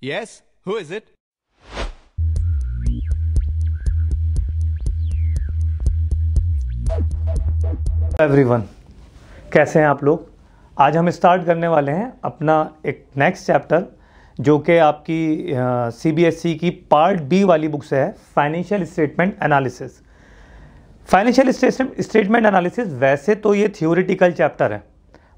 Yes, who is it? Everyone, कैसे हैं आप लोग। आज हम स्टार्ट करने वाले हैं अपना एक नेक्स्ट चैप्टर जो कि आपकी CBSE की पार्ट बी वाली बुक से है, financial statement analysis. Financial statement analysis वैसे तो ये थियोरिटिकल चैप्टर है,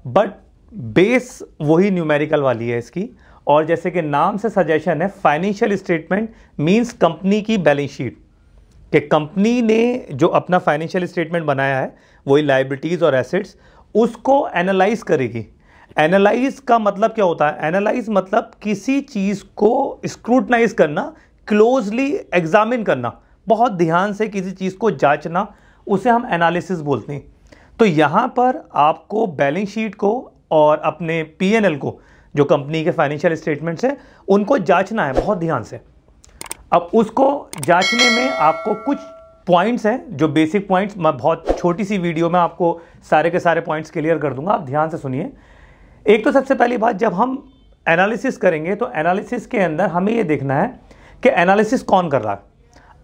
बट बेस वही न्यूमेरिकल वाली है इसकी। और जैसे कि नाम से सजेशन है, फाइनेंशियल स्टेटमेंट मींस कंपनी की बैलेंस शीट, कि कंपनी ने जो अपना फाइनेंशियल स्टेटमेंट बनाया है वही लायबिलिटीज और एसेट्स, उसको एनालाइज करेगी। एनालाइज का मतलब क्या होता है? एनालाइज मतलब किसी चीज को स्क्रूटनाइज करना, क्लोजली एग्जामिन करना, बहुत ध्यान से किसी चीज को जांचना, उसे हम एनालिसिस बोलते हैं। तो यहां पर आपको बैलेंस शीट को और अपने P&L को, जो कंपनी के फाइनेंशियल स्टेटमेंट्स है, उनको जांचना है बहुत ध्यान से। अब उसको जांचने में आपको कुछ पॉइंट्स हैं, जो बेसिक पॉइंट्स, मैं बहुत छोटी सी वीडियो में आपको सारे के सारे पॉइंट्स क्लियर कर दूंगा, आप ध्यान से सुनिए। एक तो सबसे पहली बात, जब हम एनालिसिस करेंगे तो एनालिसिस के अंदर हमें ये देखना है कि एनालिसिस कौन कर रहा है।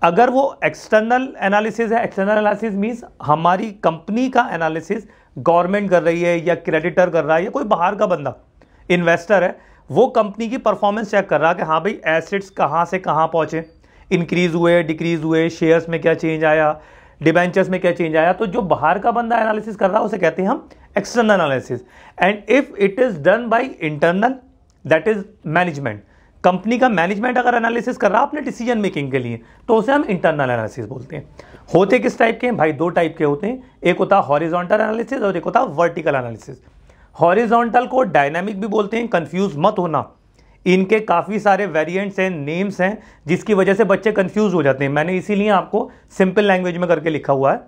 अगर वो एक्सटर्नल एनालिसिस है, एक्सटर्नल एनालिसिस मीन्स हमारी कंपनी का एनालिसिस गवर्नमेंट कर रही है या क्रेडिटर कर रहा है या कोई बाहर का बंदा इन्वेस्टर है, वो कंपनी की परफॉर्मेंस चेक कर रहा है कि हाँ भाई एसेट्स कहाँ से कहाँ पहुँचे, इंक्रीज हुए, डिक्रीज हुए, शेयर्स में क्या चेंज आया, डिबेंचर्स में क्या चेंज आया। तो जो बाहर का बंदा एनालिसिस कर रहा है उसे कहते हैं हम external analysis. And if it is done by internal, that is management. Company का मैनेजमेंट अगर एनालिसिस कर रहा है अपने डिसीजन मेकिंग के लिए, तो उसे हम इंटरनल एनालिसिस बोलते हैं। होते किस टाइप के हैं भाई? दो टाइप के होते हैं, एक होता है हॉरिजॉन्टल एनालिसिस और एक होता है वर्टिकल एनालिसिस। हॉरिजॉन्टल को डायनामिक भी बोलते हैं, कंफ्यूज मत होना, इनके काफ़ी सारे वेरिएंट्स हैं, नेम्स हैं, जिसकी वजह से बच्चे कंफ्यूज हो जाते हैं। मैंने इसीलिए आपको सिंपल लैंग्वेज में करके लिखा हुआ है।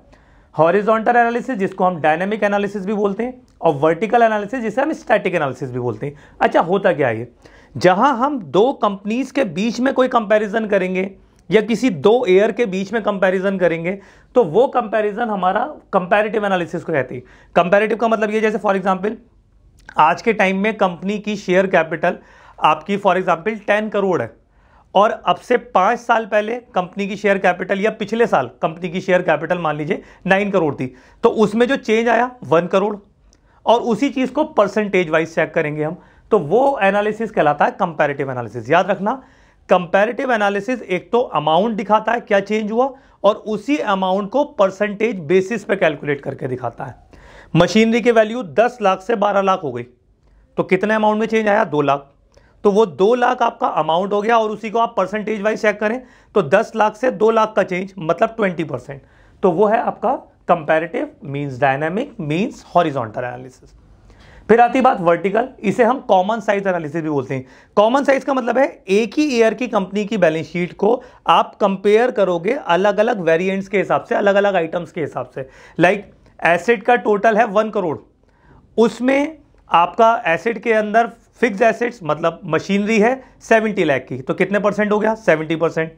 हॉरिजॉन्टल एनालिसिस जिसको हम डायनामिक एनालिसिस भी बोलते हैं, और वर्टिकल एनालिसिस जिसे हम स्टैटिक एनालिसिस भी बोलते हैं। अच्छा, होता क्या है? जहां हम दो कंपनीज के बीच में कोई कंपैरिजन करेंगे या किसी दो एयर के बीच में कंपैरिजन करेंगे, तो वो कंपैरिजन हमारा कंपैरेटिव एनालिसिस को कहते हैं। कंपैरेटिव का मतलब ये, जैसे फॉर एग्जांपल आज के टाइम में कंपनी की शेयर कैपिटल आपकी फॉर एग्जांपल 10 करोड़ है, और अब से 5 साल पहले कंपनी की शेयर कैपिटल, या पिछले साल कंपनी की शेयर कैपिटल मान लीजिए 9 करोड़ थी, तो उसमें जो चेंज आया 1 करोड़, और उसी चीज को परसेंटेज वाइज चेक करेंगे हम, तो वो एनालिसिस कहलाता है कंपैरेटिव एनालिसिस। याद रखना, कंपैरेटिव एनालिसिस एक तो अमाउंट दिखाता है क्या चेंज हुआ, और उसी अमाउंट को परसेंटेज बेसिस पे कैलकुलेट करके दिखाता है। मशीनरी की वैल्यू 10 लाख से 12 लाख हो गई, तो कितने अमाउंट में चेंज आया? 2 लाख। तो वो 2 लाख आपका अमाउंट हो गया, और उसी को आप परसेंटेज वाइज चेक करें तो 10 लाख से 2 लाख का चेंज मतलब 20%। तो वो है आपका comparative means dynamic means horizontal analysis. फिर आती बात वर्टिकल, इसे हम कॉमन साइज एनालिसिस भी बोलते हैं। कॉमन साइज का मतलब है एक ही ईयर की कंपनी की बैलेंस शीट को आप कंपेयर करोगे अलग अलग वेरिएंट्स के हिसाब से, अलग अलग आइटम्स के हिसाब से। लाइक एसेट का टोटल है 1 करोड़, उसमें आपका एसेट के अंदर फिक्स एसेट्स मतलब मशीनरी है 70 लाख की, तो कितने परसेंट हो गया? 70%।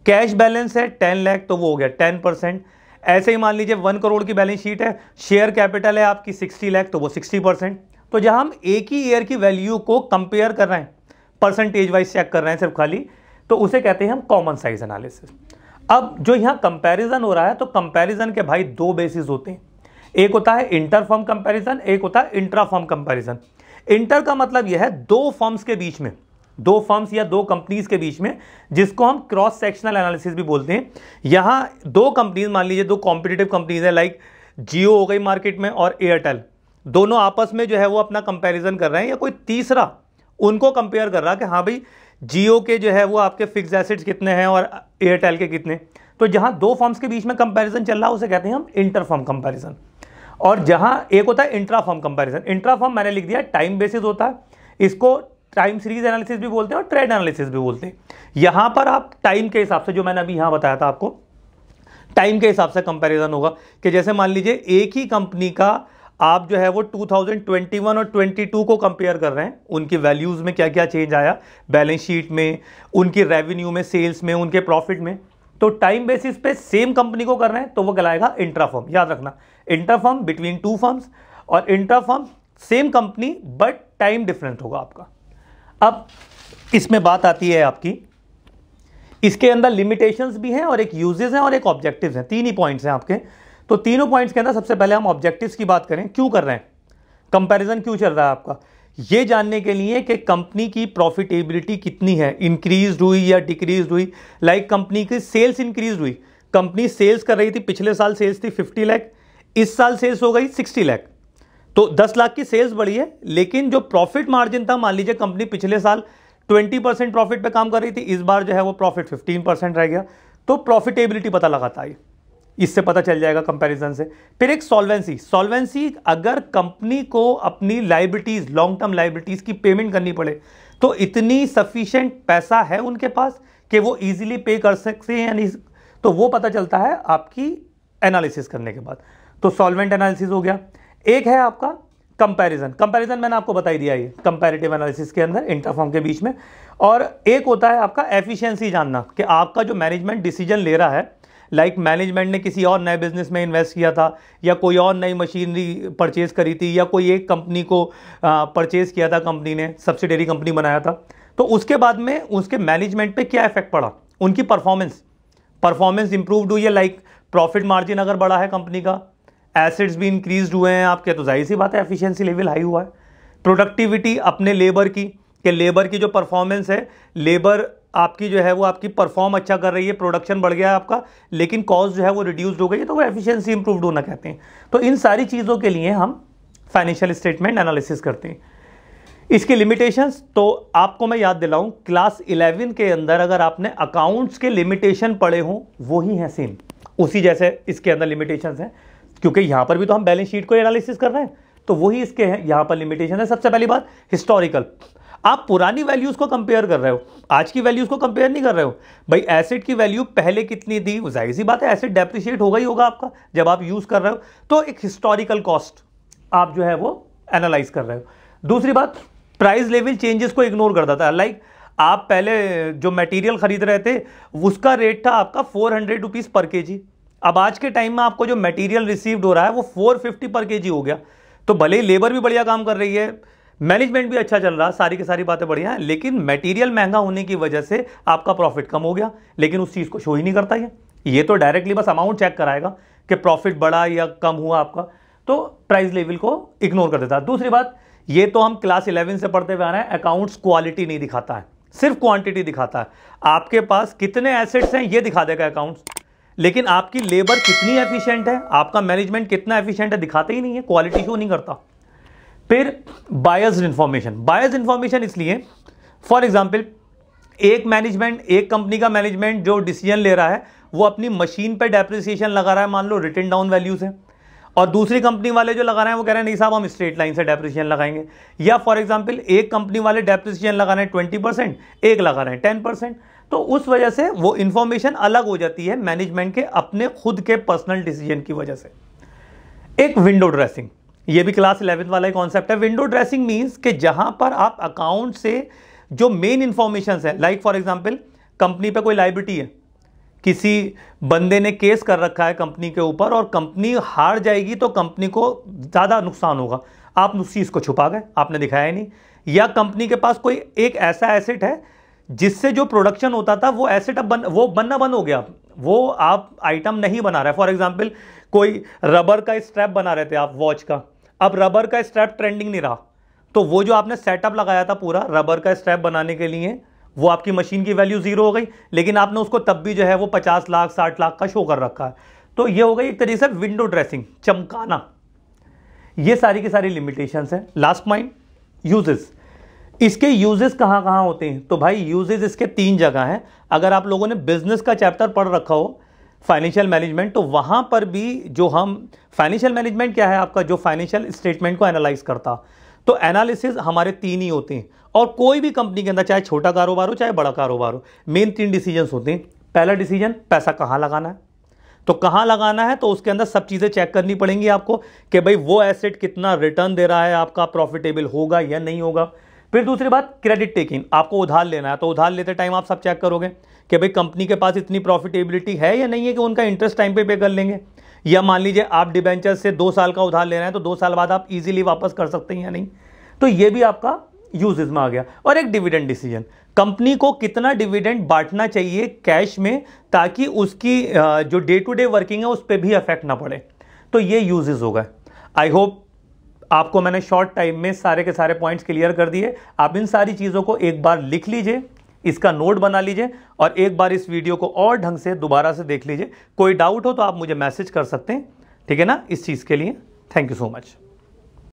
कैश बैलेंस है 10 लाख, तो वो हो गया 10%। ऐसे ही मान लीजिए 1 करोड़ की बैलेंस शीट है, शेयर कैपिटल है आपकी 60 लाख, तो वो 60%। तो जहां हम एक ही ईयर की वैल्यू को कंपेयर कर रहे हैं, परसेंटेज वाइज चेक कर रहे हैं सिर्फ खाली, तो उसे कहते हैं हम कॉमन साइज एनालिसिस। अब जो यहां कंपैरिजन हो रहा है, तो कंपैरिजन के भाई दो बेसिस होते हैं, एक होता है इंटर फर्म कंपैरिजन, एक होता है इंट्रा फर्म कंपैरिजन। इंटर का मतलब यह है दो फर्म्स के बीच में, दो फर्म्स या दो कंपनीज के बीच में, जिसको हम क्रॉस सेक्शनल एनालिसिस भी बोलते हैं। यहां दो कंपनीज, मान लीजिए दो कॉम्पिटिटिव कंपनीज है, लाइक जियो हो गई मार्केट में और एयरटेल, दोनों आपस में जो है वो अपना कंपैरिजन कर रहे हैं, या कोई तीसरा उनको कंपेयर कर रहा है कि हाँ भाई जियो के जो है वो आपके फिक्स एसेट्स कितने हैं और एयरटेल के कितने। तो जहां दो फर्म्स के बीच में कंपैरिजन चल रहा है उसे कहते हैं हम इंटर फर्म कंपैरिजन। और जहां एक होता है intra firm comparison. Intra firm मैंने लिख दिया टाइम बेसिस होता है, इसको टाइम सीरीज एनालिसिस भी बोलते हैं और ट्रेड एनालिसिस भी बोलते हैं। यहां पर आप टाइम के हिसाब से, जो मैंने अभी यहां बताया था आपको, टाइम के हिसाब से कंपैरिजन होगा कि जैसे मान लीजिए एक ही कंपनी का आप जो है वो 2021 और 22 को कंपेयर कर रहे हैं, उनकी वैल्यूज में क्या क्या चेंज आया, बैलेंस शीट में, उनकी रेवेन्यू में, सेल्स में, उनके प्रॉफिट में, तो टाइम बेसिस पे सेम कंपनी को कर रहे हैं, तो वो कहलाएगा इंट्रा फर्म। याद रखना, inter firm between two firms, और intra firm same company but time different होगा आपका। अब इसमें बात आती है आपकी, इसके अंदर लिमिटेशंस भी हैं और एक यूजेस हैं और एक ऑब्जेक्टिव्स हैं, 3 ही पॉइंट्स हैं आपके। तो तीनों पॉइंट्स के अंदर सबसे पहले हम ऑब्जेक्टिव्स की बात करें। क्यों कर रहे हैं कंपैरिजन, क्यों चल रहा है आपका, ये जानने के लिए कि कंपनी की प्रॉफिटेबिलिटी कितनी है, इंक्रीज हुई या डिक्रीज हुई। लाइक कंपनी की सेल्स इंक्रीज हुई, कंपनी सेल्स कर रही थी, पिछले साल सेल्स थी 50 लाख, इस साल सेल्स हो गई 60 लाख, तो 10 लाख की सेल्स बढ़ी है, लेकिन जो प्रॉफिट मार्जिन था, मान लीजिए कंपनी पिछले साल 20% प्रॉफिट पे काम कर रही थी, इस बार जो है वो प्रॉफिट 15% रह गया। तो प्रॉफिटेबिलिटी पता लगाता है, इससे पता चल जाएगा कंपैरिजन से। फिर एक सॉल्वेंसी, अगर कंपनी को अपनी लायबिलिटीज, लॉन्ग टर्म लायबिलिटीज की पेमेंट करनी पड़े तो इतनी सफिशिएंट पैसा है उनके पास कि वो इजीली पे कर सकते हैं या नहीं, तो वो पता चलता है आपकी एनालिसिस करने के बाद। तो सॉल्वेंट एनालिसिस हो गया। एक है आपका कंपैरिजन मैंने आपको बता ही दिया, ये कंपैरेटिव एनालिसिस के अंदर इंटरफर्म के बीच में। और एक होता है आपका एफिशिएंसी जानना, कि आपका जो मैनेजमेंट डिसीजन ले रहा है, लाइक मैनेजमेंट ने किसी और नए बिजनेस में इन्वेस्ट किया था, या कोई और नई मशीनरी परचेज करी थी, या कोई एक कंपनी को परचेज किया था, कंपनी ने सब्सिडरी कंपनी बनाया था, तो उसके बाद में उसके मैनेजमेंट पे क्या इफेक्ट पड़ा, उनकी परफॉर्मेंस इंप्रूव्ड हुई है, लाइक प्रॉफिट मार्जिन अगर बढ़ा है कंपनी का, एसेट्स भी इंक्रीज हुए हैं आपके, तो जाहिर सी बात है एफिशिएंसी लेवल हाई हुआ है। प्रोडक्टिविटी अपने लेबर की जो परफॉर्मेंस है, लेबर आपकी जो है वो आपकी परफॉर्म अच्छा कर रही है, प्रोडक्शन बढ़ गया है आपका, लेकिन कॉस्ट जो है वो रिड्यूस्ड हो गई है, तो वो एफिशिएंसी इंप्रूव्ड होना कहते हैं। तो इन सारी चीज़ों के लिए हम फाइनेंशियल स्टेटमेंट एनालिसिस करते हैं। इसके लिमिटेशंस तो आपको मैं याद दिलाऊं, क्लास 11 के अंदर अगर आपने अकाउंट्स के लिमिटेशन पढ़े हों, वही हैं सेम, उसी जैसे इसके अंदर लिमिटेशंस हैं, क्योंकि यहां पर भी तो हम बैलेंस शीट को एनालिसिस कर रहे हैं, तो वही इसके हैं, यहां पर लिमिटेशन है। सबसे पहली बात हिस्टोरिकल, आप पुरानी वैल्यूज को कंपेयर कर रहे हो, आज की वैल्यूज को कंपेयर नहीं कर रहे हो। भाई एसेट की वैल्यू पहले कितनी थी, जाहिर सी बात है एसेट डेप्रिशिएट होगा ही होगा आपका जब आप यूज कर रहे हो, तो एक हिस्टोरिकल कॉस्ट आप जो है वो एनालाइज कर रहे हो। दूसरी बात, प्राइस लेवल चेंजेस को इग्नोर कर देता है। लाइक आप पहले जो मटेरियल खरीद रहे थे उसका रेट था आपका 400 रुपीज पर केजी, अब आज के टाइम में आपको जो मटेरियल रिसीव्ड हो रहा है वो 450 पर केजी हो गया। तो भले ही लेबर भी बढ़िया काम कर रही है, मैनेजमेंट भी अच्छा चल रहा है, सारी की सारी बातें बढ़िया हैं, लेकिन मटेरियल महंगा होने की वजह से आपका प्रॉफिट कम हो गया, लेकिन उस चीज़ को शो ही नहीं करता ये तो डायरेक्टली बस अमाउंट चेक कराएगा कि प्रॉफिट बढ़ा या कम हुआ आपका, तो प्राइस लेवल को इग्नोर कर देता है। दूसरी बात, ये तो हम क्लास 11 से पढ़ते हुए आ रहे हैं, अकाउंट्स क्वालिटी नहीं दिखाता है, सिर्फ क्वांटिटी दिखाता है। आपके पास कितने एसेट्स हैं ये दिखा देगा अकाउंट्स, लेकिन आपकी लेबर कितनी एफिशिएंट है, आपका मैनेजमेंट कितना एफिशिएंट है दिखाते ही नहीं है, क्वालिटी शो नहीं करता। फिर बायस्ड इंफॉर्मेशन इसलिए, फॉर एग्जांपल एक कंपनी का मैनेजमेंट जो डिसीजन ले रहा है वो अपनी मशीन पे डेप्रिसिएशन लगा रहा है, मान लो रिटन डाउन वैल्यू से, और दूसरी कंपनी वाले जो लगा रहे हैं वो कह रहे हैं नहीं साहब हम स्ट्रेट लाइन से डेप्रिसिएशन लगाएंगे। या फॉर एग्जांपल एक कंपनी वाले डेप्रिसिएशन लगा रहे हैं 20%, एक लगा रहे हैं 10%, तो उस वजह से वो इंफॉर्मेशन अलग हो जाती है मैनेजमेंट के अपने खुद के पर्सनल डिसीजन की वजह से। एक विंडो ड्रेसिंग, ये भी क्लास 11 वाला ही कॉन्सेप्ट है। विंडो ड्रेसिंग मींस कि जहां पर आप अकाउंट से जो मेन इंफॉर्मेशन है, लाइक फॉर एग्जांपल कंपनी पे कोई लायबिलिटी है, किसी बंदे ने केस कर रखा है कंपनी के ऊपर और कंपनी हार जाएगी तो कंपनी को ज़्यादा नुकसान होगा, आप उस चीज़ को छुपा गए, आपने दिखाया नहीं। या कंपनी के पास कोई एक ऐसा एसेट है जिससे जो प्रोडक्शन होता था वो एसेट अब वो बनना बंद हो गया, वो आप आइटम नहीं बना रहे। फॉर एग्जांपल कोई रबर का स्ट्रैप बना रहे थे आप वॉच का, अब रबर का स्ट्रैप ट्रेंडिंग नहीं रहा, तो वो जो आपने सेटअप लगाया था पूरा रबर का स्ट्रैप बनाने के लिए, वो आपकी मशीन की वैल्यू 0 हो गई, लेकिन आपने उसको तब भी जो है वो 50 लाख 60 लाख का शो कर रखा है। तो ये हो गई एक तरीके से विंडो ड्रेसिंग, चमकाना। ये सारी की सारी लिमिटेशंस हैं। Last point, uses. इसके यूजेस कहां कहां होते हैं, तो भाई यूजेस इसके 3 जगह हैं। अगर आप लोगों ने बिजनेस का चैप्टर पढ़ रखा हो फाइनेंशियल मैनेजमेंट, तो वहां पर भी जो हम फाइनेंशियल मैनेजमेंट क्या है आपका, जो फाइनेंशियल स्टेटमेंट को एनालाइज करता, तो एनालिसिस हमारे 3 ही होते हैं। और कोई भी कंपनी के अंदर चाहे छोटा कारोबार हो चाहे बड़ा कारोबार हो, मेन 3 डिसीजंस होते हैं। पहला डिसीजन, पैसा कहां लगाना है, तो कहां लगाना है तो उसके अंदर सब चीजें चेक करनी पड़ेंगी आपको कि भाई वो एसेट कितना रिटर्न दे रहा है, आपका प्रॉफिटेबल होगा या नहीं होगा। फिर दूसरी बात, क्रेडिट टेकिंग, आपको उधार लेना है तो उधार लेते टाइम आप सब चेक करोगे कि भाई कंपनी के पास इतनी प्रॉफिटेबिलिटी है या नहीं है कि उनका इंटरेस्ट टाइम पे कर लेंगे। या मान लीजिए आप डिबेंचर से 2 साल का उधार ले रहे हैं तो 2 साल बाद आप इजीली वापस कर सकते हैं या नहीं, तो ये भी आपका यूजेस में आ गया। और एक डिविडेंड डिसीजन, कंपनी को कितना डिविडेंड बांटना चाहिए कैश में ताकि उसकी जो डे टू डे वर्किंग है उस पर भी इफेक्ट ना पड़े। तो ये यूजेस हो गए। आई होप आपको मैंने शॉर्ट टाइम में सारे के सारे पॉइंट्स क्लियर कर दिए। आप इन सारी चीज़ों को एक बार लिख लीजिए, इसका नोट बना लीजिए और एक बार इस वीडियो को और ढंग से दोबारा से देख लीजिए। कोई डाउट हो तो आप मुझे मैसेज कर सकते हैं, ठीक है ना, इस चीज़ के लिए। Thank you so much.